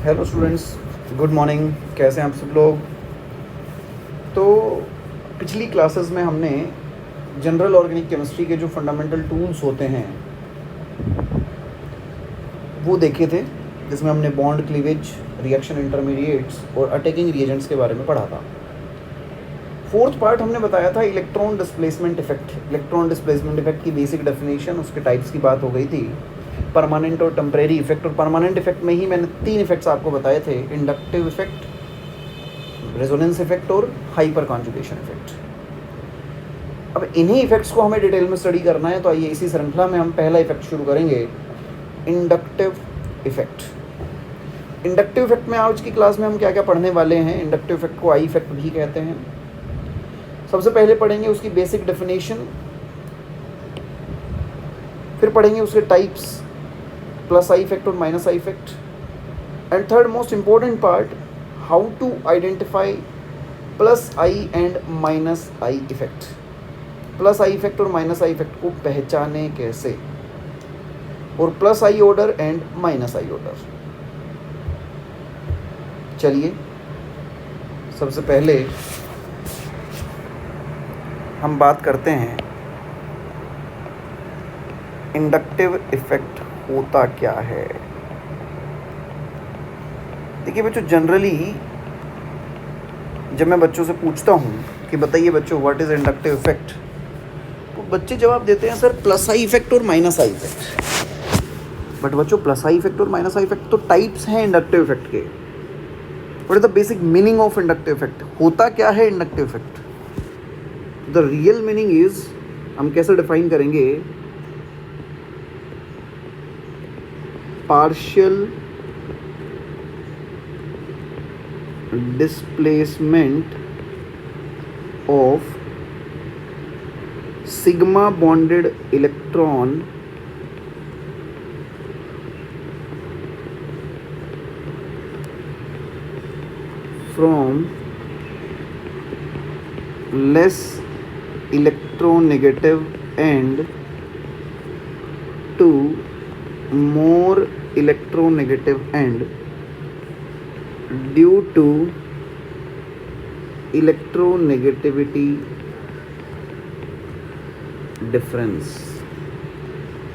Hello students, good morning. कैसे हैं आप सब लोग? तो पिछली क्लासेस में हमने जनरल ऑर्गेनिक केमिस्ट्री के जो फंडामेंटल टूल्स होते हैं वो देखे थे, जिसमें हमने बॉन्ड क्लीवेज, रिएक्शन इंटरमीडिएट्स और अटैकिंग रिएजेंट्स के बारे में पढ़ा था। फोर्थ पार्ट हमने बताया था electron displacement effect. Electron displacement effect की बेसिक डेफिनेशन, उसके टाइप्स की बात हो गई थी, परमानेंट और टेम्परेरी इफेक्ट। और परमानेंट इफेक्ट में ही मैंने 3 इफेक्ट्स आपको बताए थे, इंडक्टिव इफेक्ट, रेजोनेंस इफेक्ट और हाइपर कॉन्जुगेशन इफेक्ट। अब इन्हीं इफेक्ट्स को हमें डिटेल में स्टडी करना है, तो आइए इसी श्रृंखला में हम पहला इफेक्ट शुरू करेंगे, इंडक्टिव इफेक्ट। इंडक्टिव इफेक्ट में आज की क्लास में हम क्या क्या पढ़ने वाले हैं? इंडक्टिव इफेक्ट को आई इफेक्ट भी कहते हैं। सबसे पहले पढ़ेंगे उसकी बेसिक डेफिनेशन, फिर पढ़ेंगे उसके टाइप्स, प्लस आई इफेक्ट और minus I effect, and third most important part, how to identify plus I and minus I effect. Plus I effect और माइनस आई इफेक्ट को पहचाने कैसे, और plus I order and minus I order. चलिए सबसे पहले हम बात करते हैं इंडक्टिव इफेक्ट होता क्या है। देखिए बच्चों, जनरली जब मैं बच्चों से पूछता हूँ कि बताइए बच्चों व्हाट इज़ इंडक्टिव इफेक्ट, तो बच्चे जवाब देते हैं सर प्लस आई इफेक्ट और माइनस आई इफेक्ट। बट बच्चों, प्लस आई इफेक्ट और माइनस आई इफेक्ट तो टाइप्स हैं इंडक्टिव इफेक्ट के। What is the basic meaning of inductive effect? होता क्या है inductive effect? The real meaning is, हम कैसे डिफाइन करेंगे, partial displacement of sigma bonded electron from less electronegative end to more electronegative end due to electronegativity difference.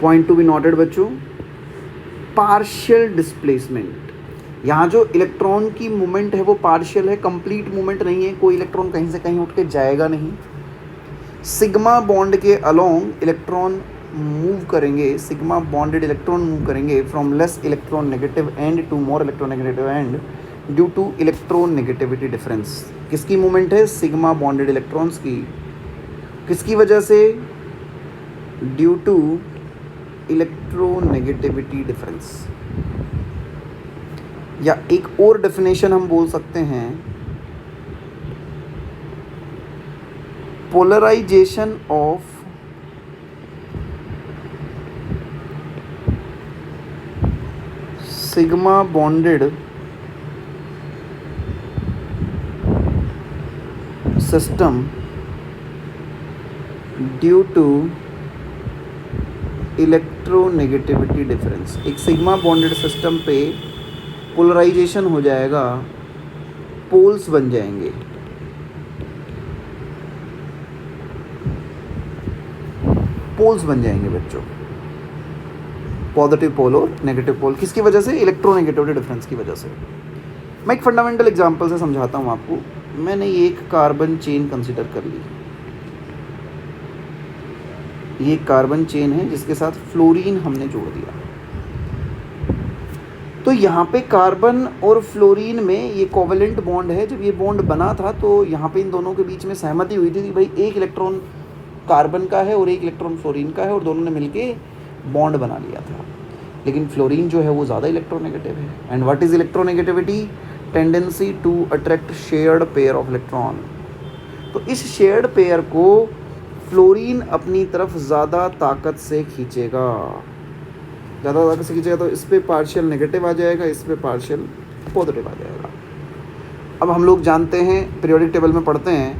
Point to be noted बच्चों, partial displacement. यहाँ जो electron की movement है वो partial है, कंप्लीट मूवमेंट नहीं है। कोई इलेक्ट्रॉन कहीं से कहीं उठ के जाएगा नहीं। सिग्मा बॉन्ड के अलोंग इलेक्ट्रॉन मूव करेंगे, सिग्मा बॉन्डेड इलेक्ट्रॉन मूव करेंगे from less electron negative end to more electron negative end due to electron negativity difference. किसकी मूवमेंट है? सिग्मा बॉन्डेड इलेक्ट्रॉन्स की। किसकी वजह से? Due to electronegativity difference. या एक और डेफिनेशन हम बोल सकते हैं, polarisation of sigma bonded system due to electronegativity difference. एक सिग्मा बॉन्डेड सिस्टम पे पोलराइजेशन हो जाएगा, पोल्स बन जाएंगे। पोल्स बन जाएंगे बच्चों, पॉजिटिव पोल और नेगेटिव पोल। किसकी वजह से? इलेक्ट्रोनेगेटिविटी डिफरेंस की वजह से। मैं एक फंडामेंटल एग्जांपल से समझाता हूँ आपको। मैंने ये एक कार्बन चेन कंसीडर कर ली। ये एक कार्बन चेन है जिसके साथ फ्लोरीन हमने जोड़ दिया। तो यहाँ पे कार्बन और फ्लोरीन में ये कोवेलेंट बॉन्ड है। जब ये बॉन्ड बना था तो यहाँ पे इन दोनों के बीच में सहमति हुई थी कि भाई एक इलेक्ट्रॉन कार्बन का है और एक इलेक्ट्रॉन फ्लोरीन का है, और दोनों ने मिलके बॉन्ड बना लिया था। लेकिन फ्लोरीन जो है वो ज़्यादा इलेक्ट्रोनेगेटिव है। And what is electronegativity? Tendency to attract shared pair of electron. तो इस शेयर्ड पेयर को फ्लोरीन अपनी तरफ ज़्यादा ताकत से खींचेगा। ज़्यादा ताकत से खींचेगा तो इस पर पार्शियल नेगेटिव आ जाएगा, इस पर पार्शियल पॉजिटिव आ जाएगा। अब हम लोग जानते हैं, पीरियोडिक टेबल में पढ़ते हैं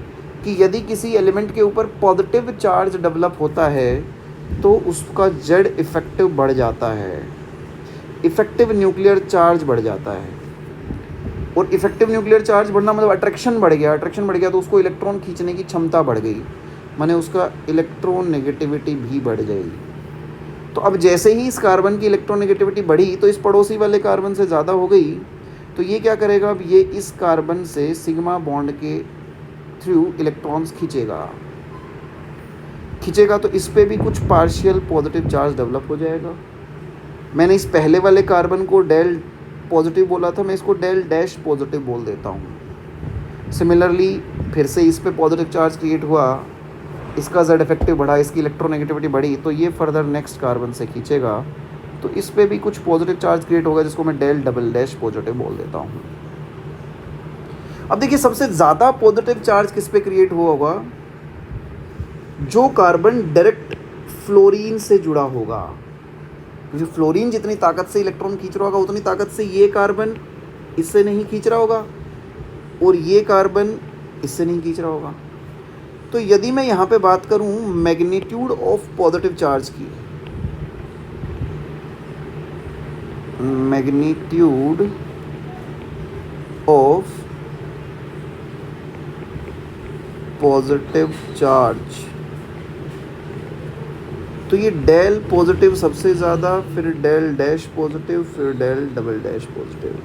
कि यदि किसी एलिमेंट के ऊपर पॉजिटिव चार्ज डेवलप होता है तो उसका जेड इफेक्टिव बढ़ जाता है, इफेक्टिव न्यूक्लियर चार्ज बढ़ जाता है। और इफेक्टिव न्यूक्लियर चार्ज बढ़ना मतलब अट्रैक्शन बढ़ गया, अट्रैक्शन बढ़ गया तो उसको इलेक्ट्रॉन खींचने की क्षमता बढ़ गई, माने उसका इलेक्ट्रॉन नेगेटिविटी भी बढ़ गई। तो अब जैसे ही इस कार्बन की इलेक्ट्रॉन नेगेटिविटी बढ़ी तो इस पड़ोसी वाले कार्बन से ज़्यादा हो गई, तो ये क्या करेगा, अब ये इस कार्बन से सिग्मा बॉन्ड के थ्रू इलेक्ट्रॉन्स खींचेगा तो इस पे भी कुछ पार्शियल पॉजिटिव चार्ज डेवलप हो जाएगा। मैंने इस पहले वाले कार्बन को डेल पॉजिटिव बोला था, मैं इसको डेल डैश पॉजिटिव बोल देता हूँ। सिमिलरली फिर से इस पे पॉजिटिव चार्ज क्रिएट हुआ, इसका जेड इफेक्टिव बढ़ा, इसकी इलेक्ट्रोनेगेटिविटी बढ़ी, तो ये फर्दर नेक्स्ट कार्बन से खींचेगा तो इस पे भी कुछ पॉजिटिव चार्ज क्रिएट होगा जिसको मैं डेल डबल डैश पॉजिटिव बोल देता हूँ। अब देखिए सबसे ज़्यादा पॉजिटिव चार्ज किस पे क्रिएट हुआ होगा, जो कार्बन डायरेक्ट फ्लोरीन से जुड़ा होगा, क्योंकि फ्लोरीन जितनी ताकत से इलेक्ट्रॉन खींच रहा होगा उतनी ताकत से ये कार्बन इससे नहीं खींच रहा होगा और ये कार्बन इससे नहीं खींच रहा होगा। तो यदि मैं यहाँ पे बात करूँ मैग्नीट्यूड ऑफ पॉजिटिव चार्ज की, मैग्नीट्यूड ऑफ पॉजिटिव चार्ज, तो ये डेल पॉजिटिव सबसे ज़्यादा, फिर डेल डैश पॉजिटिव, फिर डेल डबल डैश पॉजिटिव।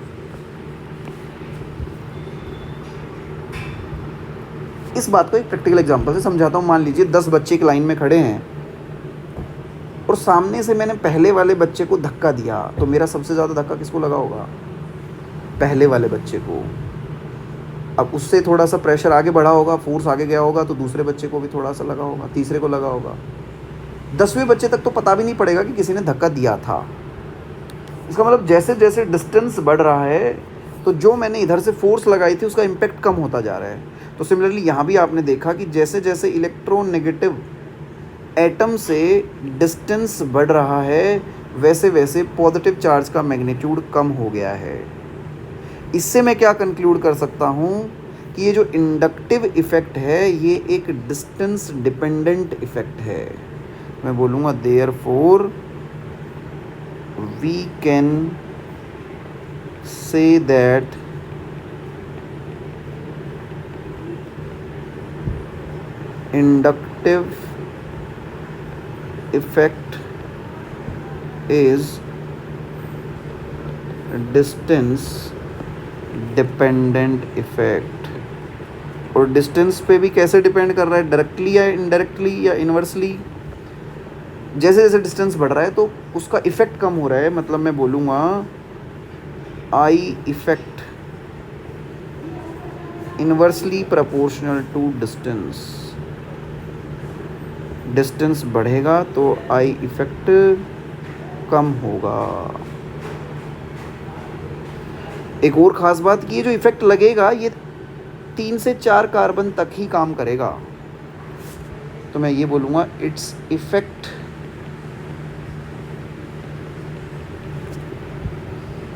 इस बात को एक प्रैक्टिकल एग्जांपल से समझाता हूँ। मान लीजिए 10 बच्चे एक लाइन में खड़े हैं और सामने से मैंने पहले वाले बच्चे को धक्का दिया, तो मेरा सबसे ज़्यादा धक्का किसको लगा होगा, पहले वाले बच्चे को। अब उससे थोड़ा सा प्रेशर आगे बढ़ा होगा, फोर्स आगे गया होगा, तो दूसरे बच्चे को भी थोड़ा सा लगा होगा, तीसरे को लगा होगा, 10वें बच्चे तक तो पता भी नहीं पड़ेगा कि किसी ने धक्का दिया था। इसका मतलब जैसे जैसे डिस्टेंस बढ़ रहा है तो जो मैंने इधर से फोर्स लगाई थी उसका इम्पैक्ट कम होता जा रहा है। तो सिमिलरली यहाँ भी आपने देखा कि जैसे जैसे इलेक्ट्रॉन नेगेटिव एटम से डिस्टेंस बढ़ रहा है वैसे वैसे पॉजिटिव चार्ज का मैग्नीट्यूड कम हो गया है। इससे मैं क्या कंक्लूड कर सकता हूँ कि ये जो इंडक्टिव इफ़ेक्ट है ये एक डिस्टेंस डिपेंडेंट इफ़ेक्ट है। मैं बोलूँगा therefore we can say that inductive effect is distance dependent effect. और डिस्टेंस पे भी कैसे डिपेंड कर रहा है, डायरेक्टली या इनडायरेक्टली या इन्वर्सली। जैसे जैसे डिस्टेंस बढ़ रहा है तो उसका इफेक्ट कम हो रहा है। मतलब मैं बोलूँगा I effect inversely proportional to distance. Distance बढ़ेगा तो आई इफेक्ट कम होगा। एक और ख़ास बात कि ये जो इफेक्ट लगेगा ये 3 से 4 कार्बन तक ही काम करेगा। तो मैं ये बोलूँगा its effect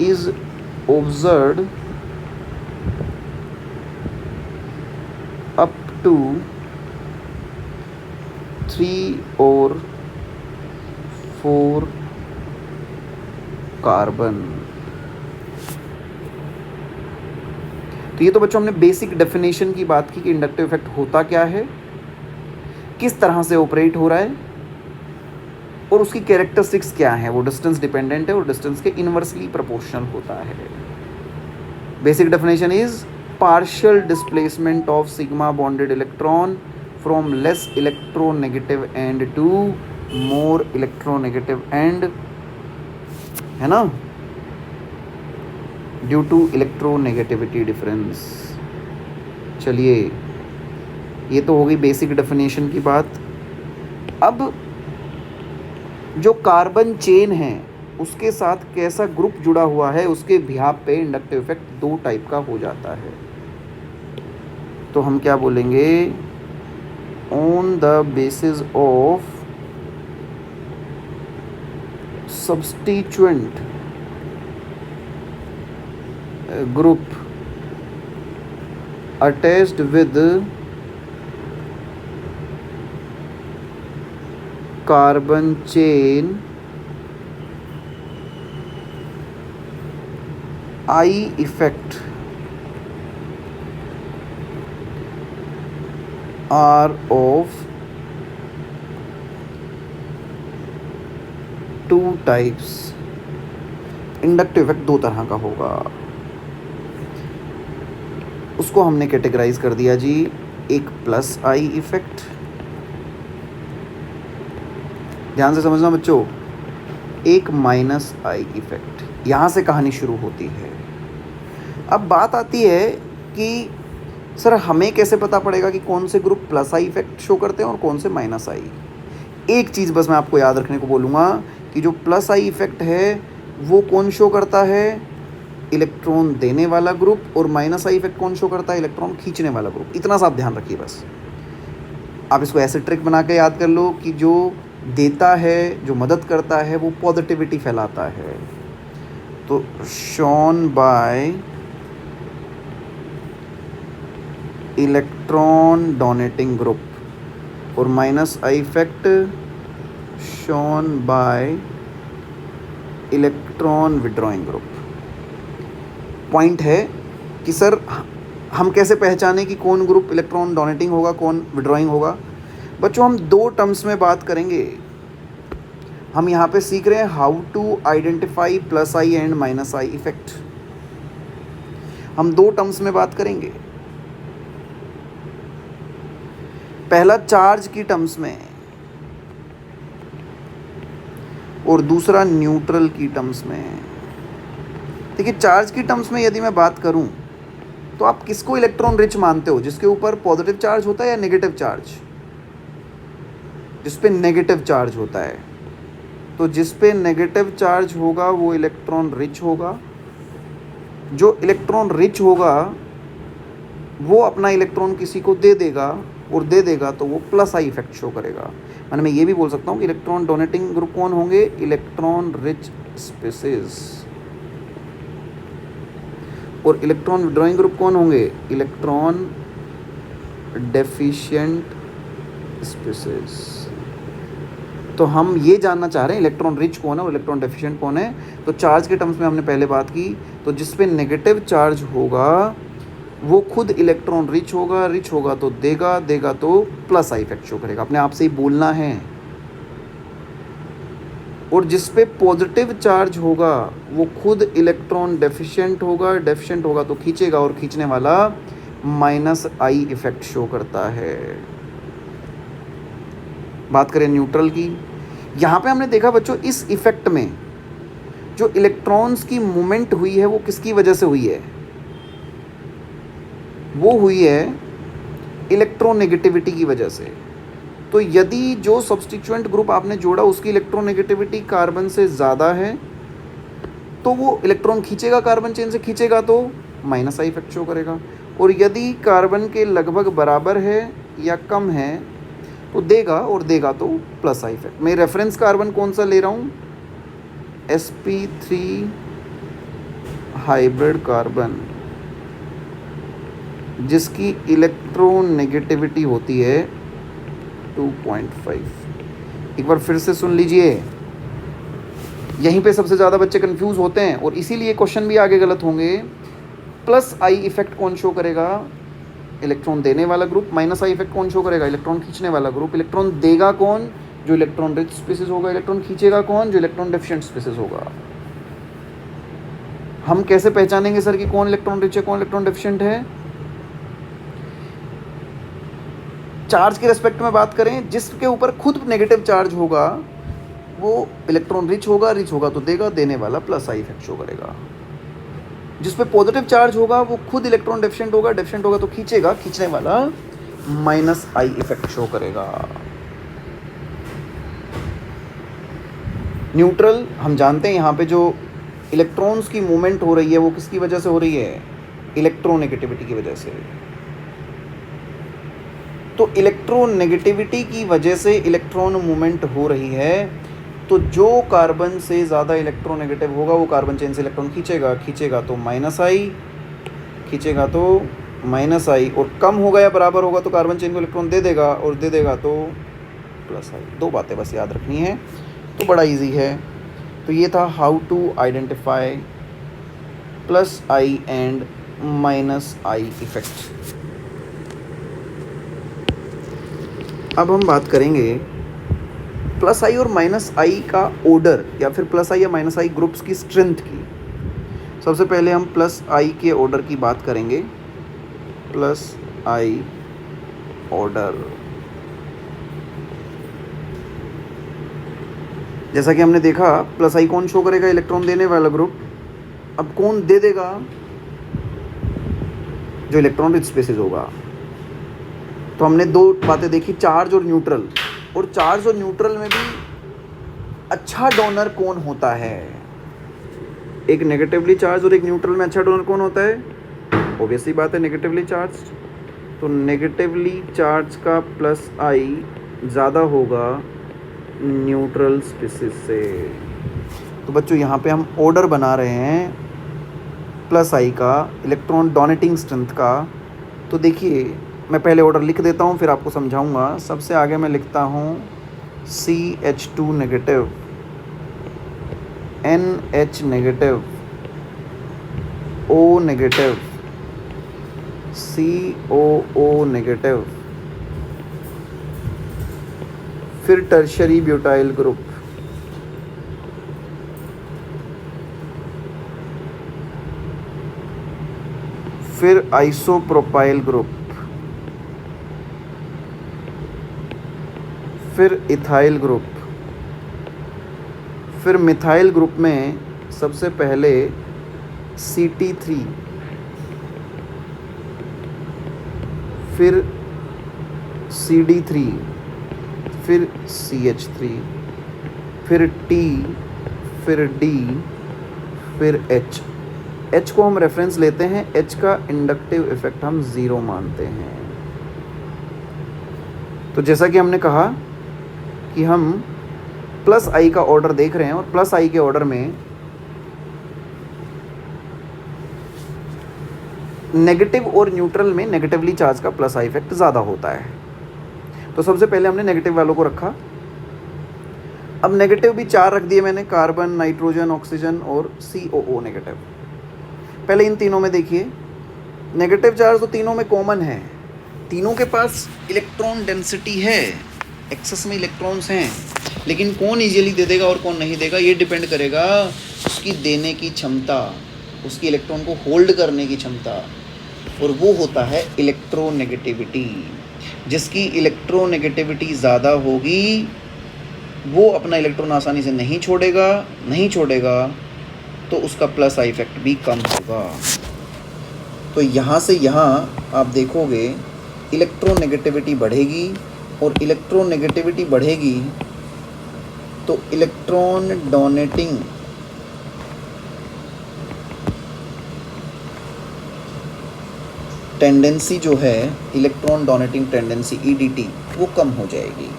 is observed up to 3 or 4 carbon. तो ये तो बच्चों हमने बेसिक डेफिनेशन की बात की कि इंडक्टिव इफेक्ट होता क्या है, किस तरह से ऑपरेट हो रहा है और उसकी कैरेक्टरिस्टिक्स क्या हैं। वो डिस्टेंस डिपेंडेंट है और डिस्टेंस के इन्वर्सली प्रोपोर्शनल होता है। Basic definition is partial displacement of sigma bonded electron from less electronegative end to more electronegative end, है ना, ड्यू टू इलेक्ट्रोनेगेटिविटी डिफरेंस। चलिए ये तो हो गई बेसिक डेफिनेशन की बात। अब जो कार्बन चेन है उसके साथ कैसा ग्रुप जुड़ा हुआ है उसके बिहाफ पे इंडक्टिव इफेक्ट 2 टाइप का हो जाता है। तो हम क्या बोलेंगे, on the basis of substituent group attached with carbon chain I effect are of two types, inductive effect दो तरह का होगा, उसको हमने कैटेगराइज कर दिया जी, एक प्लस आई इफेक्ट, ध्यान से समझना बच्चों, एक माइनस आई इफेक्ट। यहाँ से कहानी शुरू होती है। अब बात आती है कि सर हमें कैसे पता पड़ेगा कि कौन से group plus I effect show करते हैं और कौन से माइनस आई। एक चीज़ बस मैं आपको याद रखने को बोलूँगा कि जो प्लस आई इफेक्ट है वो कौन शो करता है, इलेक्ट्रॉन देने वाला ग्रुप, और माइनस आई इफेक्ट कौन शो करता है, इलेक्ट्रॉन खींचने वाला ग्रुप। इतना सा आप ध्यान रखिए बस। आप इसको ऐसे ट्रिक बना के याद कर लो कि जो देता है, जो मदद करता है, वो पॉजिटिविटी फैलाता है। तो shown by electron donating group और minus I effect shown by electron withdrawing group. Point है कि सर हम कैसे पहचाने कि कौन ग्रुप इलेक्ट्रॉन डोनेटिंग होगा, कौन विड्रॉइंग होगा। बच्चों हम दो टर्म्स में बात करेंगे। हम यहाँ पे सीख रहे हैं how to identify plus I and minus I effect. हम दो टर्म्स में बात करेंगे, पहला चार्ज की टर्म्स में और दूसरा न्यूट्रल की टर्म्स में। देखिए चार्ज की टर्म्स में यदि मैं बात करूं तो आप किसको इलेक्ट्रॉन रिच मानते हो, जिसके ऊपर पॉजिटिव चार्ज होता है या नेगेटिव चार्ज? जिस पे नेगेटिव चार्ज होता है। तो जिस पे नेगेटिव चार्ज होगा वो इलेक्ट्रॉन रिच होगा। जो इलेक्ट्रॉन रिच होगा वो अपना इलेक्ट्रॉन किसी को दे देगा, और दे देगा तो वो प्लस आई इफेक्ट शो करेगा। मैंने मैं ये भी बोल सकता हूँ कि इलेक्ट्रॉन डोनेटिंग ग्रुप कौन होंगे, इलेक्ट्रॉन रिच स्पीसीज, और इलेक्ट्रॉन विड्रॉइंग ग्रुप कौन होंगे, इलेक्ट्रॉन डेफिशिएंट स्पीसीज। तो हम ये जानना चाह रहे हैं इलेक्ट्रॉन रिच कौन है और इलेक्ट्रॉन डेफिशिएंट कौन है। तो चार्ज के टर्म्स में हमने पहले बात की, तो जिस पे नेगेटिव चार्ज होगा वो खुद इलेक्ट्रॉन रिच होगा, रिच होगा तो देगा, देगा तो प्लस आई इफेक्ट शो करेगा। अपने आप से ही बोलना है। और जिस पे पॉजिटिव चार्ज होगा वो खुद इलेक्ट्रॉन डेफिशिएंट होगा, डेफिशिएंट होगा तो खींचेगा, और खींचने वाला माइनस आई इफेक्ट शो करता है। बात करें न्यूट्रल की, यहाँ पे हमने देखा बच्चों इस इफेक्ट में जो इलेक्ट्रॉन्स की मूवमेंट हुई है वो किसकी वजह से हुई है, वो हुई है इलेक्ट्रोनेगेटिविटी की वजह से। तो यदि जो सब्स्टिट्यूएंट ग्रुप आपने जोड़ा उसकी इलेक्ट्रोनेगेटिविटी कार्बन से ज़्यादा है तो वो इलेक्ट्रॉन खींचेगा, कार्बन चेन से खींचेगा तो माइनस आई इफेक्ट शो करेगा। और यदि कार्बन के लगभग बराबर है या कम है तो देगा, और देगा तो प्लस आई इफेक्ट। मैं रेफरेंस कार्बन कौन सा ले रहा हूँ, sp3 हाइब्रिड कार्बन, जिसकी इलेक्ट्रोनेगेटिविटी होती है 2.5। एक बार फिर से सुन लीजिए, यहीं पे सबसे ज़्यादा बच्चे कंफ्यूज होते हैं और इसीलिए क्वेश्चन भी आगे गलत होंगे। प्लस आई इफेक्ट कौन शो करेगा, इलेक्ट्रॉन देने वाला ग्रुप। माइनस आई इफेक्ट कौन शो करेगा, इलेक्ट्रॉन खींचने वाला ग्रुप। इलेक्ट्रॉन देगा कौन, जो इलेक्ट्रॉन रिच स्पीसीज होगा। इलेक्ट्रॉन खींचेगा कौन, जो इलेक्ट्रॉन डेफिशिएंट स्पीसीज होगा। हम कैसे पहचानेंगे सर कि कौन इलेक्ट्रॉन रिच है, कौन इलेक्ट्रॉन डेफिशिएंट है। चार्ज के रेस्पेक्ट में बात करें, जिसके ऊपर खुद नेगेटिव चार्ज होगा वो इलेक्ट्रॉन रिच होगा, रिच होगा तो देगा, देने वाला प्लस आई इफेक्ट शो करेगा। जिस पे पॉजिटिव चार्ज होगा वो खुद इलेक्ट्रॉन डेफिशिएंट होगा, डेफिशिएंट होगा तो खींचेगा, खींचने वाला माइनस आई इफेक्ट शो करेगा। न्यूट्रल हम जानते हैं यहाँ पे जो इलेक्ट्रॉन्स की मूवमेंट हो रही है वो किसकी वजह से हो रही है, इलेक्ट्रोनेगेटिविटी की वजह से। तो इलेक्ट्रोनेगेटिविटी की वजह से इलेक्ट्रॉन मूवमेंट हो रही है, तो जो कार्बन से ज़्यादा इलेक्ट्रोनेगेटिव होगा वो कार्बन चेन से इलेक्ट्रॉन खींचेगा, खींचेगा तो माइनस आई, खींचेगा तो माइनस आई, और कम होगा या बराबर होगा तो कार्बन चेन को इलेक्ट्रॉन दे देगा, और दे देगा तो प्लस आई। दो बातें बस याद रखनी है, तो बड़ा इजी है। तो ये था how to identify plus I and minus I effect. अब हम बात करेंगे प्लस आई और माइनस आई का ऑर्डर या फिर प्लस आई या माइनस आई ग्रुप्स की स्ट्रेंथ की। सबसे पहले हम प्लस आई के ऑर्डर की बात करेंगे। प्लस आई ऑर्डर, जैसा कि हमने देखा प्लस आई कौन शो करेगा, इलेक्ट्रॉन देने वाला ग्रुप। अब कौन दे देगा, जो इलेक्ट्रॉन रिच स्पेसिस होगा। तो हमने दो बातें देखी, चार्ज और न्यूट्रल। और चार्ज और न्यूट्रल में भी अच्छा डोनर कौन होता है, एक नेगेटिवली चार्ज और एक न्यूट्रल में अच्छा डोनर कौन होता है। ऑब्वियसली बात है नेगेटिवली चार्ज। तो नेगेटिवली चार्ज का प्लस आई ज़्यादा होगा न्यूट्रल स्पेसिस से। तो बच्चों यहाँ पे हम ऑर्डर बना रहे हैं प्लस आई का, इलेक्ट्रॉन डोनेटिंग स्ट्रेंथ का। तो देखिए मैं पहले ऑर्डर लिख देता हूँ, फिर आपको समझाऊंगा। सबसे आगे मैं लिखता हूँ CH2 negative, NH negative, O negative, COO negative, फिर टर्शरी ब्यूटाइल ग्रुप, फिर आइसोप्रोपाइल ग्रुप, फिर इथाइल ग्रुप, फिर मिथाइल ग्रुप में सबसे पहले CT3, फिर CD3, फिर CH3, फिर T, फिर D, फिर H। H को हम रेफरेंस लेते हैं, H का इंडक्टिव इफेक्ट हम 0 मानते हैं। तो जैसा कि हमने कहा कि हम प्लस आई का ऑर्डर देख रहे हैं और प्लस आई के ऑर्डर में नेगेटिव और न्यूट्रल में नेगेटिवली चार्ज का प्लस आई इफेक्ट ज़्यादा होता है। तो सबसे पहले हमने नेगेटिव वालों को रखा। अब नेगेटिव भी 4 रख दिए मैंने, कार्बन, नाइट्रोजन, ऑक्सीजन और COO नेगेटिव। पहले इन तीनों में देखिए नेगेटिव चार्ज तो तीनों में कॉमन है, तीनों के पास इलेक्ट्रॉन डेंसिटी है, एक्सेस में इलेक्ट्रॉन्स हैं। लेकिन कौन इजीली दे देगा और कौन नहीं देगा, ये डिपेंड करेगा उसकी देने की क्षमता, उसकी इलेक्ट्रॉन को होल्ड करने की क्षमता। और वो होता है इलेक्ट्रोनेगेटिविटी। जिसकी इलेक्ट्रोनेगेटिविटी ज़्यादा होगी वो अपना इलेक्ट्रॉन आसानी से नहीं छोड़ेगा तो उसका प्लस आई इफेक्ट भी कम होगा। तो यहाँ से यहाँ आप देखोगे इलेक्ट्रोनेगेटिविटी बढ़ेगी, और इलेक्ट्रोनेगेटिविटी बढ़ेगी तो इलेक्ट्रॉन डोनेटिंग टेंडेंसी जो है, इलेक्ट्रॉन डोनेटिंग टेंडेंसी EDT, वो कम हो जाएगी।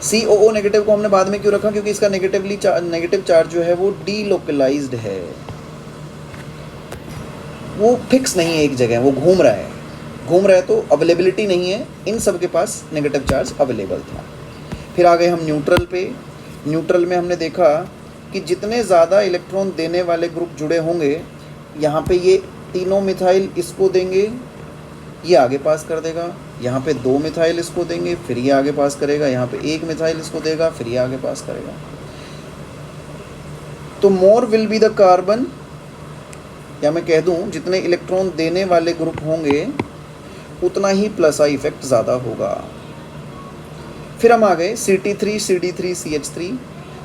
COO नेगेटिव को हमने बाद में क्यों रखा, क्योंकि इसका नेगेटिव चार्ज जो है वो डीलोकलाइज्ड है, वो फिक्स नहीं है एक जगह, वो घूम रहा है तो अवेलेबिलिटी नहीं है। इन सब के पास नेगेटिव चार्ज अवेलेबल था। फिर आ गए हम न्यूट्रल पे। न्यूट्रल में हमने देखा कि जितने ज़्यादा इलेक्ट्रॉन देने वाले ग्रुप जुड़े होंगे, यहाँ पे ये तीनों मिथाइल इसको देंगे, ये आगे पास कर देगा। यहाँ पे 2 मिथाइल इसको देंगे, फिर ये आगे पास करेगा। यहाँ पे 1 मिथाइल इसको देगा, फिर ये आगे पास करेगा। तो more will be the carbon, या मैं कह दूँ जितने इलेक्ट्रॉन देने वाले ग्रुप होंगे उतना ही प्लस आई इफेक्ट ज़्यादा होगा। फिर हम आ गए CT3, CD3, CH3।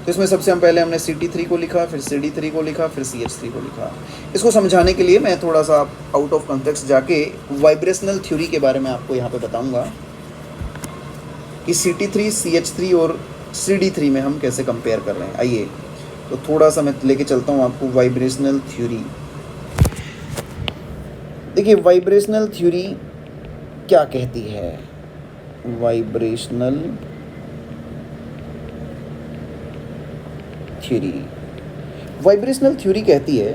तो इसमें सबसे हम पहले हमने CT3 को लिखा, फिर CD3 को लिखा, फिर CH3 को लिखा। इसको समझाने के लिए मैं थोड़ा सा आउट ऑफ कॉन्टेक्स्ट जाके वाइब्रेशनल थ्योरी के बारे में आपको यहाँ पे बताऊँगा कि CT3, CH3 और CD3 में हम कैसे कंपेयर कर रहे हैं। आइए तो थोड़ा सा मैं लेके चलता हूँ आपको वाइब्रेशनल थ्योरी। देखिए वाइब्रेशनल थ्योरी क्या कहती है। वाइब्रेशनल थ्योरी कहती है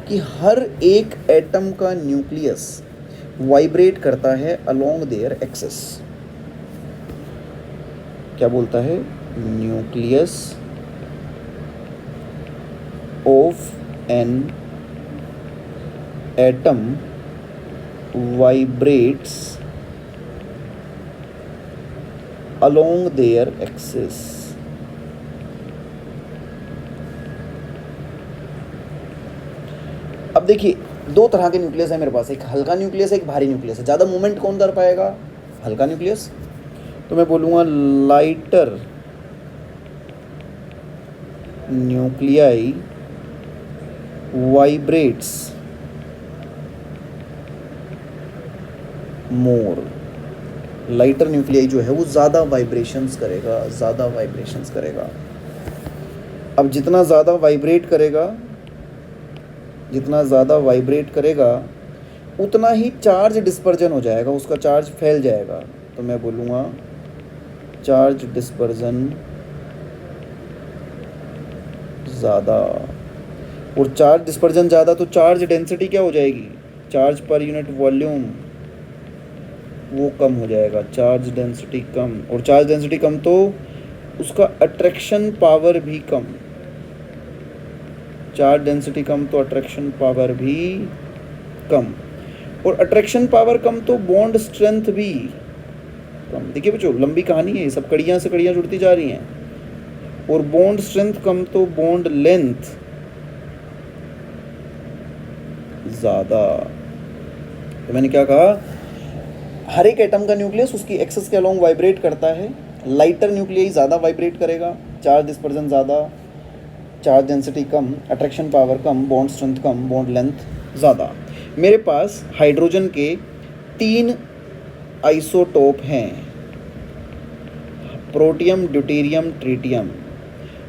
कि हर एक एटम का न्यूक्लियस वाइब्रेट करता है अलोंग देयर एक्सेस। क्या बोलता है, nucleus of an atom vibrates along their axis. अब देखिए दो तरह के न्यूक्लियस है मेरे पास, एक हल्का न्यूक्लियस है, एक भारी न्यूक्लियस है। ज़्यादा मूवमेंट कौन कर पाएगा? हल्का न्यूक्लियस। तो मैं बोलूँगा लाइटर न्यूक्लियाई वाइब्रेट्स मोर। लाइटर न्यूक्लियाई जो है वो ज़्यादा वाइब्रेशंस करेगा, ज़्यादा वाइब्रेशंस करेगा। अब जितना ज़्यादा वाइब्रेट करेगा, जितना ज़्यादा वाइब्रेट करेगा उतना ही चार्ज डिस्पर्जन हो जाएगा, उसका चार्ज फैल जाएगा। तो मैं बोलूँगा चार्ज डिस्पर्जन ज़्यादा। और चार्ज डिस्पर्जन ज़्यादा तो चार्ज डेंसिटी क्या हो जाएगी? चार्ज पर यूनिट वॉल्यूम वो कम हो जाएगा, चार्ज डेंसिटी कम। और चार्ज डेंसिटी कम तो उसका अट्रैक्शन पावर भी कम। चार्ज डेंसिटी कम तो अट्रैक्शन पावर भी कम। और अट्रैक्शन पावर कम तो बॉन्ड स्ट्रेंथ भी कम। देखिए बच्चों लंबी कहानी है, सब कड़ियाँ से कड़ियाँ जुड़ती जा रही हैं। और बॉन्ड स्ट्रेंथ कम तो बॉन्ड लेंथ ज़्यादा। तो मैंने क्या कहा? हर एक एटम का न्यूक्लियस उसकी एक्सिस के अलोंग वाइब्रेट करता है। लाइटर न्यूक्लियाई ज़्यादा वाइब्रेट करेगा, चार्ज डिस्पर्जन ज़्यादा, चार्ज डेंसिटी कम, अट्रैक्शन पावर कम, बॉन्ड स्ट्रेंथ कम, बॉन्ड लेंथ ज़्यादा। मेरे पास हाइड्रोजन के 3 आइसोटोप हैं, प्रोटियम, ड्यूटेरियम, ट्रिटियम।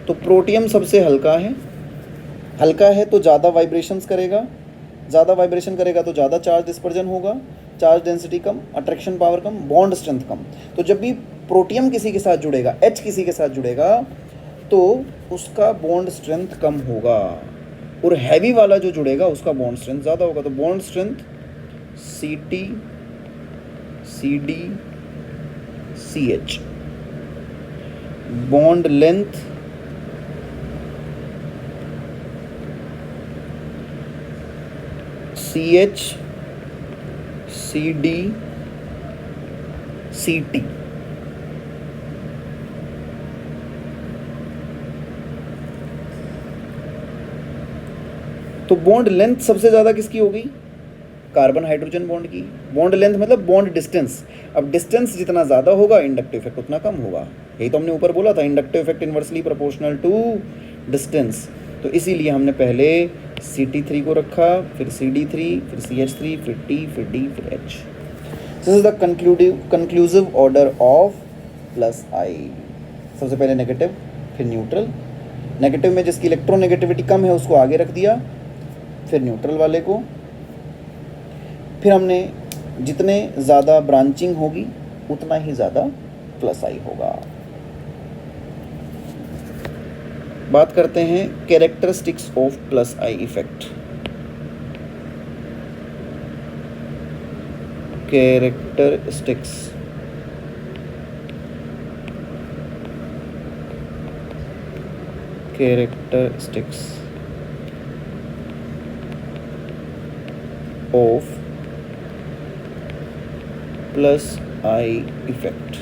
तो प्रोटियम सबसे हल्का है। हल्का है तो ज़्यादा वाइब्रेशंस करेगा, ज़्यादा वाइब्रेशन करेगा तो ज़्यादा चार्ज डिस्पर्जन होगा, चार्ज डेंसिटी कम, अट्रैक्शन पावर कम, बॉन्ड स्ट्रेंथ कम। तो जब भी प्रोटियम किसी के साथ जुड़ेगा, H किसी के साथ जुड़ेगा तो उसका बॉन्ड स्ट्रेंथ कम होगा। और हैवी वाला जो जुड़ेगा उसका बॉन्ड स्ट्रेंथ ज़्यादा होगा। तो bond strength Ct Cd CH। Bond length CH CD CT। तो बॉन्ड लेंथ सबसे ज़्यादा किसकी होगी? कार्बन हाइड्रोजन बॉन्ड की। बॉन्ड लेंथ मतलब बॉन्ड डिस्टेंस। अब डिस्टेंस जितना ज़्यादा होगा इंडक्टिव इफेक्ट उतना कम होगा। यही तो हमने ऊपर बोला था, inductive effect inversely proportional to distance. तो इसीलिए हमने पहले Ct3 को रखा, फिर Cd3, फिर CH3, फिर T, फिर D, फिर H। This is the conclusive order of plus I. सबसे पहले नेगेटिव, फिर न्यूट्रल। नेगेटिव में जिसकी इलेक्ट्रोनेगेटिविटी कम है उसको आगे रख दिया, फिर न्यूट्रल वाले को। फिर हमने जितने ज़्यादा ब्रांचिंग होगी उतना ही ज़्यादा प्लस आई होगा। बात करते हैं characteristics of plus I effect. Characteristics of plus I effect.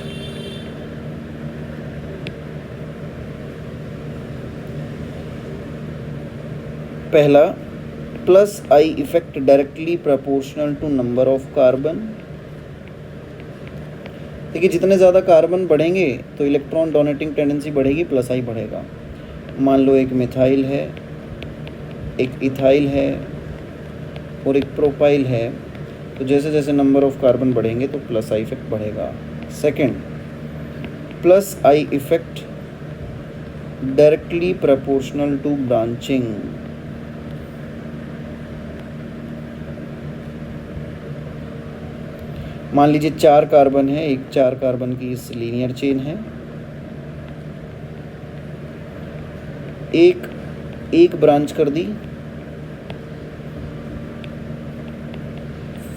पहला, plus I effect directly proportional to number of carbon. देखिए जितने ज़्यादा कार्बन बढ़ेंगे तो इलेक्ट्रॉन डोनेटिंग टेंडेंसी बढ़ेगी, प्लस आई बढ़ेगा। मान लो एक मिथाइल है, एक इथाइल है और एक प्रोपाइल है, तो जैसे जैसे नंबर ऑफ कार्बन बढ़ेंगे तो प्लस आई इफेक्ट बढ़ेगा। Second, plus I effect directly proportional to branching. मान लीजिए 4 कार्बन है, एक 4 कार्बन की इस लीनियर चेन है, एक ब्रांच कर दी,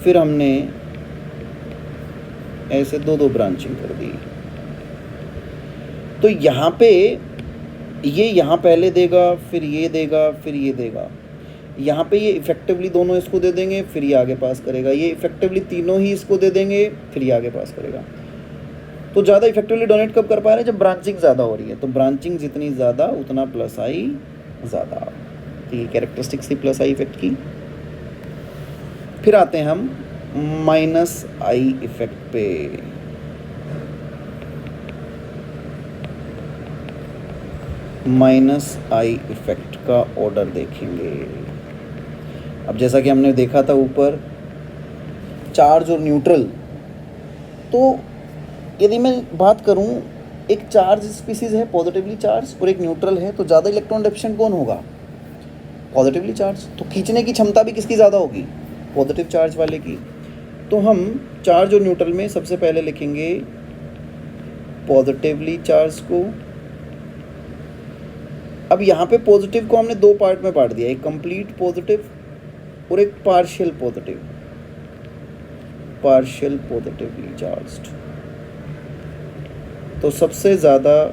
फिर हमने ऐसे 2 ब्रांचिंग कर दी। तो यहाँ पे ये यहाँ पहले देगा, फिर ये देगा, फिर ये देगा। यहाँ पे ये इफेक्टिवली दोनों इसको दे देंगे, फिर ये आगे पास करेगा। ये इफेक्टिवली तीनों ही इसको दे देंगे, फिर ये आगे पास करेगा। तो ज़्यादा इफेक्टिवली डोनेट कब कर पा रहे हैं? जब ब्रांचिंग ज़्यादा हो रही है। तो ब्रांचिंग जितनी ज़्यादा उतना प्लस आई ज़्यादा। तो ये कैरेक्टरिस्टिक्स थी प्लस आई इफेक्ट की। फिर आते हैं हम माइनस आई इफेक्ट पे। माइनस आई इफेक्ट का ऑर्डर देखेंगे। अब जैसा कि हमने देखा था ऊपर चार्ज और न्यूट्रल, तो यदि मैं बात करूं एक चार्ज स्पीसीज है पॉजिटिवली चार्ज और एक न्यूट्रल है, तो ज़्यादा इलेक्ट्रॉन डेफिशिएंट कौन होगा? Positively charge. तो खींचने की क्षमता भी किसकी ज़्यादा होगी? पॉजिटिव चार्ज वाले की। तो हम चार्ज और न्यूट्रल में सबसे पहले लिखेंगे पॉजिटिवली चार्ज को। अब यहाँ पे पॉजिटिव को हमने दो पार्ट में बांट दिया, एक कंप्लीट पॉजिटिव और एक partial positive. Partial positively charged, तो सबसे ज़्यादा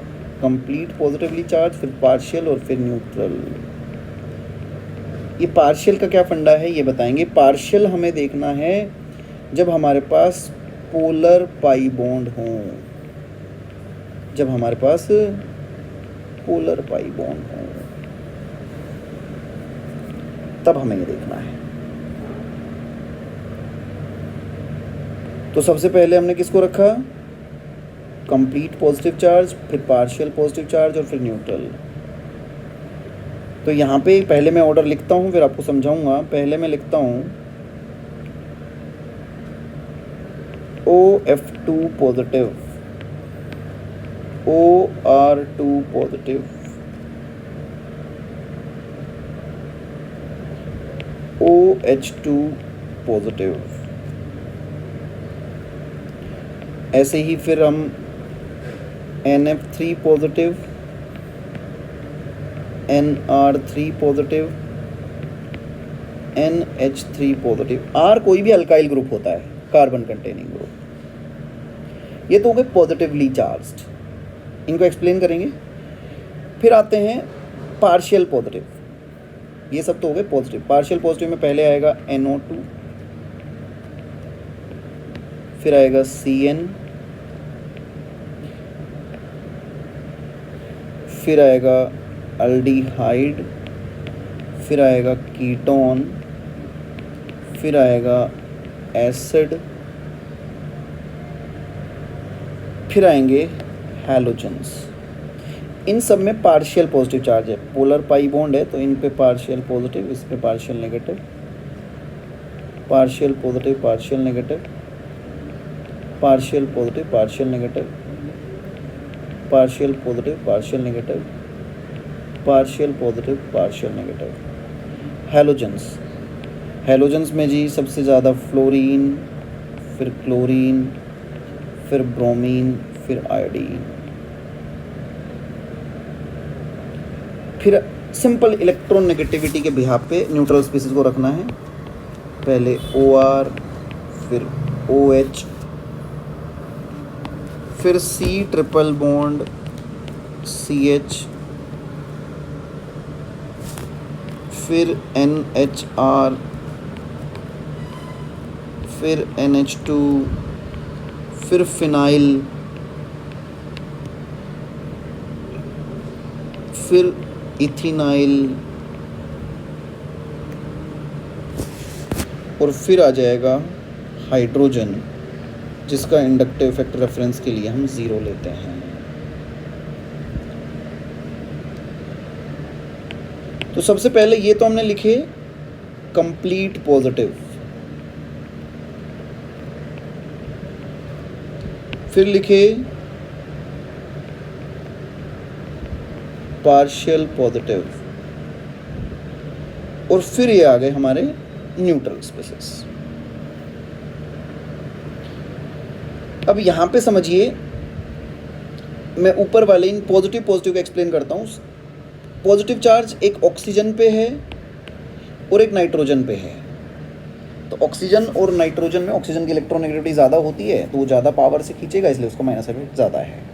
कंप्लीट पॉजिटिवली चार्ज, फिर पार्शियल और फिर न्यूट्रल। ये पार्शियल का क्या फंडा है ये बताएंगे। पार्शियल हमें देखना है जब हमारे पास पोलर पाई बॉन्ड हों, जब हमारे पास पोलर पाई बॉन्ड हो, तब हमें ये देखना है। तो सबसे पहले हमने किसको रखा? कंप्लीट पॉजिटिव चार्ज, फिर पार्शियल पॉजिटिव चार्ज और फिर न्यूट्रल। तो यहाँ पे पहले मैं ऑर्डर लिखता हूँ, फिर आपको समझाऊंगा। पहले मैं लिखता हूँ OF2 positive, OR2 positive, OH2 positive. ऐसे ही फिर हम NF3 positive, NR3 positive, NH3 positive. R कोई भी अल्काइल ग्रुप होता है, कार्बन कंटेनिंग ग्रुप। ये तो हो गए पॉजिटिवली चार्ज्ड, इनको एक्सप्लेन करेंगे। फिर आते हैं पार्शियल पॉजिटिव। ये सब तो हो गए पॉजिटिव। पार्शियल पॉजिटिव में पहले आएगा NO2, फिर आएगा CN, फिर आएगा अल्डिहाइड, फिर आएगा कीटोन, फिर आएगा एसिड, फिर आएंगे हैलोजन्स। इन सब में पार्शियल पॉजिटिव चार्ज है। पोलर पाई बॉन्ड है तो इन पे पार्शियल पॉजिटिव, इस पे partial negative, partial positive partial negative, partial positive partial negative, partial positive partial negative, partial positive partial negative. Halogens, halogens में जी सबसे ज़्यादा फ्लोरीन, फिर क्लोरीन, फिर ब्रोमीन, फिर आयोडीन। फिर सिंपल इलेक्ट्रॉन नेगेटिविटी के बिहाफ पे न्यूट्रल स्पीसीज को रखना है। पहले OR, फिर OH, फिर C ट्रिपल बॉन्ड CH, फिर NHR, फिर NH2, फिर फिनाइल, फिर इथिनाइल, और फिर आ जाएगा हाइड्रोजन, जिसका इंडक्टिव इफेक्ट रेफरेंस के लिए हम 0 लेते हैं। तो सबसे पहले ये तो हमने लिखे कंप्लीट पॉजिटिव, फिर लिखे पार्शियल पॉजिटिव, और फिर ये आ गए हमारे न्यूट्रल स्पीसीज। अब यहाँ पे समझिए, मैं ऊपर वाले इन पॉजिटिव पॉजिटिव को एक्सप्लेन करता हूँ। पॉजिटिव चार्ज एक ऑक्सीजन पे है और एक नाइट्रोजन पे है। तो ऑक्सीजन और नाइट्रोजन में ऑक्सीजन की इलेक्ट्रोनेगेटिविटी ज़्यादा होती है, तो वो ज़्यादा पावर से खींचेगा, इसलिए उसका माइनस इफेक्ट ज़्यादा है।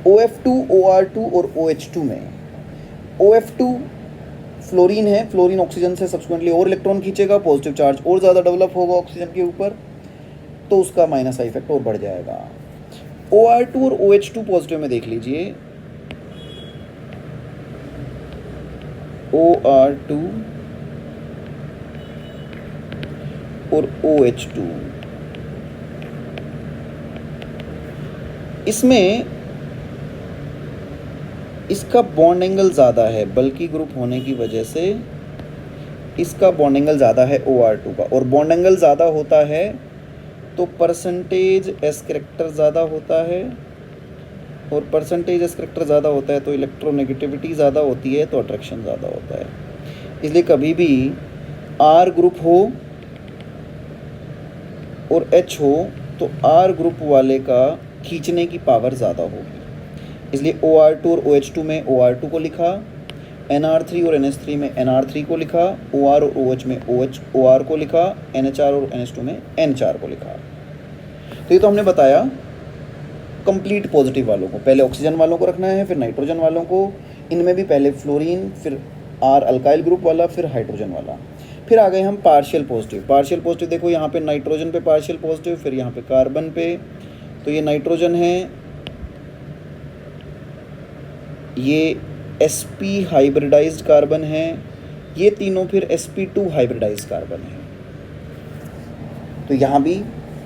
OF2, OR2 और OH2 में OF2 फ्लोरीन है, फ्लोरीन ऑक्सीजन से सब्सिक्वेंटली और इलेक्ट्रॉन खींचेगा, पॉजिटिव चार्ज और ज़्यादा डेवलप होगा ऑक्सीजन के ऊपर, तो उसका माइनस इफेक्ट और बढ़ जाएगा। OR2 और OH2 पॉजिटिव में देख लीजिए, OR2 और OH2, इसमें इसका बॉन्ड एंगल ज़्यादा है, बल्कि ग्रुप होने की वजह से इसका बॉन्ड एंगल ज़्यादा है OR2 का, और बॉन्ड एंगल ज़्यादा होता है तो परसेंटेज एस करेक्टर ज़्यादा होता है, और परसेंटेज एस करेक्टर ज़्यादा होता है तो इलेक्ट्रोनेगेटिविटी ज़्यादा होती है, तो अट्रैक्शन ज़्यादा होता है। इसलिए कभी भी R ग्रुप हो और H हो तो R ग्रुप वाले का खींचने की पावर ज़्यादा होगी। इसलिए OR2 और OH2 में OR2 को लिखा, NR3 और NH3 में NR3 को लिखा, OR और OH में OR को लिखा, NHR और NH2 में NHR को लिखा। तो ये तो हमने बताया कंप्लीट पॉजिटिव वालों को, पहले ऑक्सीजन वालों को रखना है, फिर नाइट्रोजन वालों को, इनमें भी पहले फ्लोरीन, फिर R अल्काइल ग्रुप वाला, फिर हाइड्रोजन वाला। फिर आ गए हम पार्शियल पॉजिटिव। पार्शियल पॉजिटिव देखो यहाँ पे नाइट्रोजन पे पार्शियल पॉजिटिव, फिर यहाँ पे कार्बन पे, तो ये नाइट्रोजन है, ये sp हाइब्रिडाइज्ड कार्बन है, ये तीनों फिर sp2 हाइब्रिडाइज्ड कार्बन है। तो यहाँ भी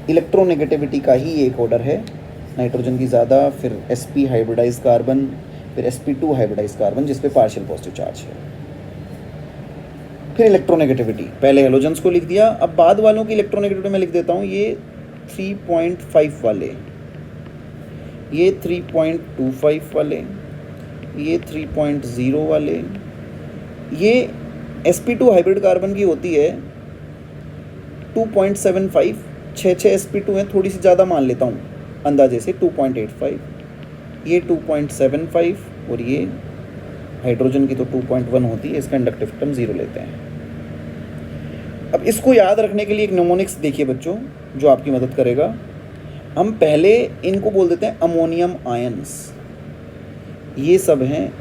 इलेक्ट्रोनेगेटिविटी का ही एक ऑर्डर है, नाइट्रोजन की ज़्यादा, फिर sp हाइब्रिडाइज्ड कार्बन, फिर sp2 हाइब्रिडाइज्ड कार्बन जिस पे पार्शियल पॉजिटिव चार्ज है। फिर इलेक्ट्रोनेगेटिविटी, पहले हेलोजेंस को लिख दिया, अब बाद वालों की इलेक्ट्रोनेगेटिविटी में लिख देता हूँ। ये 3.5 वाले, ये 3.25 वाले, ये 3.0 वाले, ये sp2 हाइब्रिड कार्बन की होती है 2.75, 6 sp2 है, थोड़ी सी ज़्यादा मान लेता हूँ अंदाजे से 2.85, ये 2.75, और ये हाइड्रोजन की तो 2.1 होती है, इसका इंडक्टिव टर्म 0 लेते हैं। अब इसको याद रखने के लिए एक निमोनिक्स देखिए बच्चों, जो आपकी मदद करेगा। हम पहले इनको बोल देते हैं अमोनियम आयंस, ये सब हैं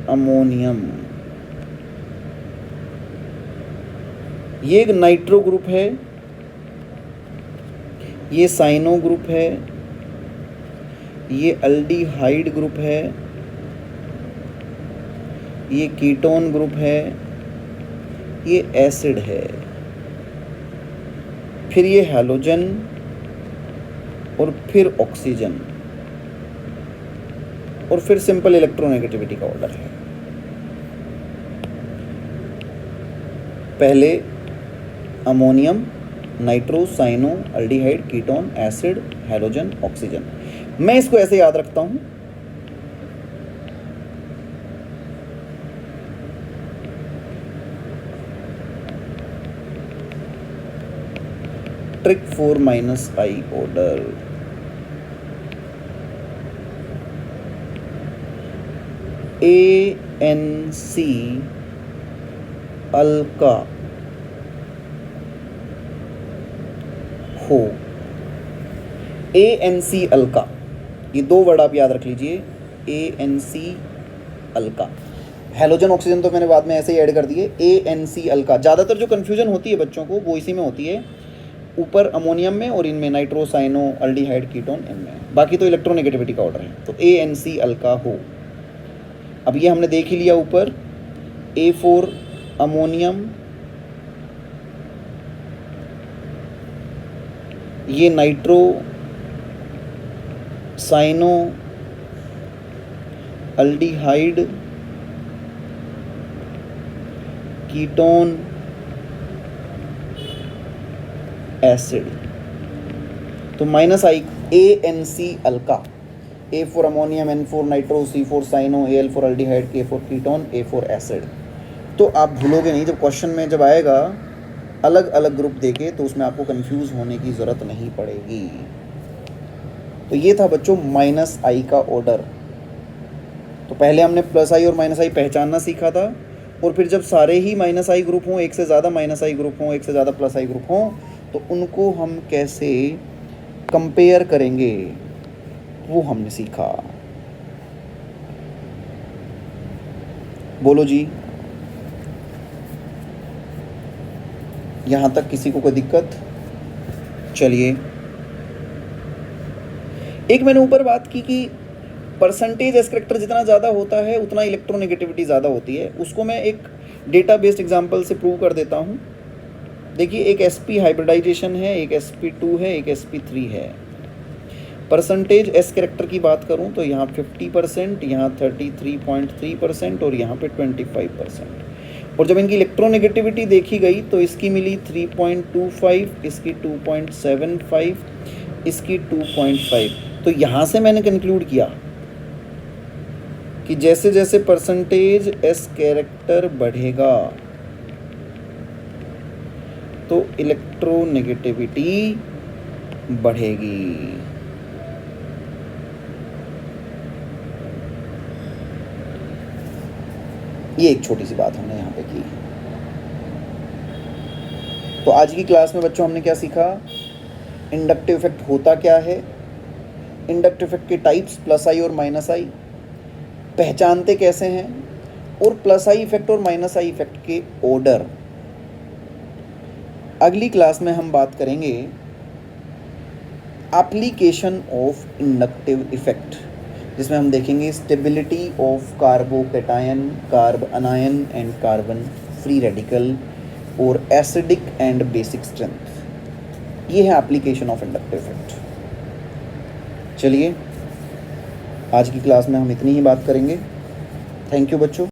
अमोनियम। ये एक नाइट्रो ग्रुप है, ये साइनो ग्रुप है, ये अल्डिहाइड ग्रुप है, ये कीटोन ग्रुप है, ये एसिड है, फिर ये हैलोजन, और फिर ऑक्सीजन, और फिर सिंपल इलेक्ट्रोनेगेटिविटी का ऑर्डर है। पहले ammonium, nitro, cyano, aldehyde, ketone, acid, halogen, oxygen. मैं इसको ऐसे याद रखता हूं, trick 4-I order. ANC Alka हो, ANC अल्का, ये दो वर्ड आप याद रख लीजिए, ANC अल्का। हेलोजन ऑक्सीजन तो मैंने बाद में ऐसे ही ऐड कर दिए, ANC अल्का। ज़्यादातर जो कन्फ्यूजन होती है बच्चों को वो इसी में होती है, ऊपर अमोनियम में और इनमें नाइट्रो, साइनो, अल्डिहाइड, कीटोन इनमें, बाकी तो इलेक्ट्रोनेगेटिविटी का ऑर्डर है। तो ANC अल्का हो। अब ये हमने देख ही लिया ऊपर, A4 अमोनियम, ये nitro, cyano, aldehyde, ketone, acid. तो -I ANC अल्का, A4 ammonium, N4 nitro, C4 cyano, Al4 aldehyde, K4 ketone, A4 acid. तो आप भूलोगे नहीं, जब क्वेश्चन में जब आएगा अलग अलग ग्रुप देके तो उसमें आपको कंफ्यूज होने की ज़रूरत नहीं पड़ेगी। तो ये था बच्चों -I का ऑर्डर। तो पहले हमने +I और -I पहचानना सीखा था, और फिर जब सारे ही -I ग्रुप हों, एक से ज़्यादा -I ग्रुप हों, एक से ज़्यादा +I ग्रुप हों, तो उनको हम कैसे कंपेयर करेंगे वो हमने सीखा। बोलो जी, यहाँ तक किसी को कोई दिक्कत? चलिए, एक मैंने ऊपर बात की कि परसेंटेज एस करेक्टर जितना ज़्यादा होता है उतना इलेक्ट्रोनेगेटिविटी ज़्यादा होती है। उसको मैं एक डेटा बेस्ड एग्जाम्पल से प्रूव कर देता हूँ। देखिए, एक sp हाइब्रिडाइजेशन है, एक sp2 है, एक sp3 है। परसेंटेज एस करेक्टर की बात करूं तो यहाँ 50%, यहाँ 33.3% और यहाँ पे 25%। और जब इनकी इलेक्ट्रोनेगेटिविटी देखी गई तो इसकी मिली 3.25, इसकी 2.75, इसकी 2.5। तो यहाँ से मैंने कंक्लूड किया कि जैसे जैसे परसेंटेज एस कैरेक्टर बढ़ेगा तो इलेक्ट्रोनेगेटिविटी बढ़ेगी। ये एक छोटी सी बात हमने यहाँ पे की। तो आज की क्लास में बच्चों हमने क्या सीखा? इंडक्टिव इफेक्ट होता क्या है, इंडक्टिव इफेक्ट के टाइप्स प्लस आई और माइनस आई पहचानते कैसे हैं, और प्लस आई इफेक्ट और माइनस आई इफेक्ट के ऑर्डर। अगली क्लास में हम बात करेंगे एप्लीकेशन ऑफ इंडक्टिव इफेक्ट, जिसमें हम देखेंगे stability of carbocation, carb अनायन and carbon free radical, और एसिडिक एंड बेसिक स्ट्रेंथ। ये है एप्लीकेशन ऑफ इंडक्टिव इफेक्ट। चलिए, आज की क्लास में हम इतनी ही बात करेंगे। थैंक यू बच्चों।